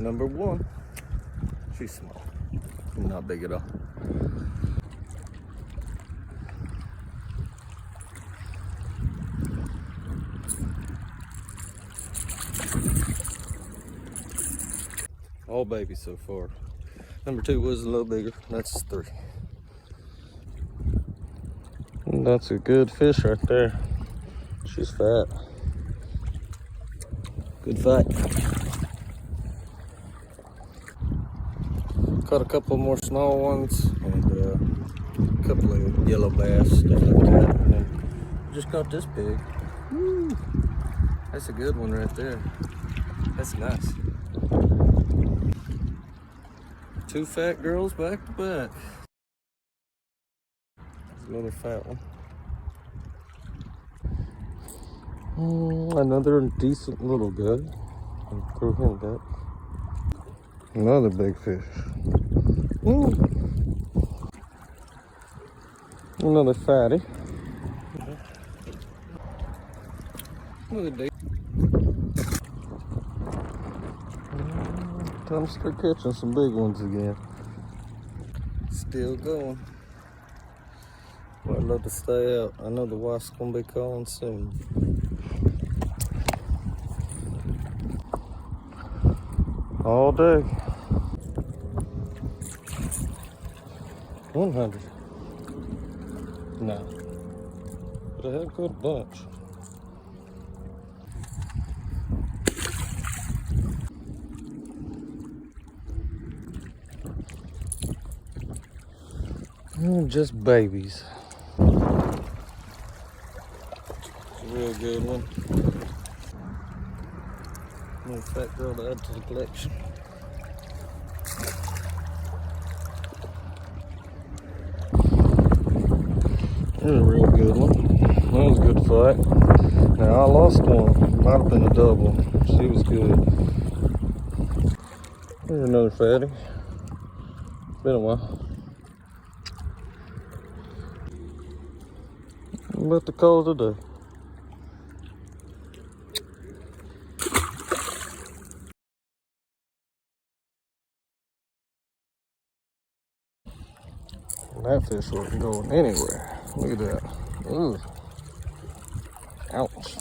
number one. She's small, not big at all. All babies so far. Number two was a little bigger. That's three. And that's a good fish right there. She's fat. Good fight. Caught a couple more small ones and a couple of yellow bass, stuff like that. And then just caught this pig. Woo! That's a good one right there. That's nice. Two fat girls back to back. There's another fat one. Another decent little guy. I'll throw him back. Another big fish. Another fatty. Another day. Time to start catching some big ones again. Still going. Well, I'd love to stay out. I know the wife's gonna be calling soon. All day. 100. No. But I had a good bunch. Just babies. It's a real good one. Little fat girl to add to the collection. There's a real good one. That was a good fight. Now I lost one. Might have been a double. She was good. There's another fatty. It's been a while. I'm about to call it a day. That fish wasn't going anywhere. Look at that. Ooh. Ouch.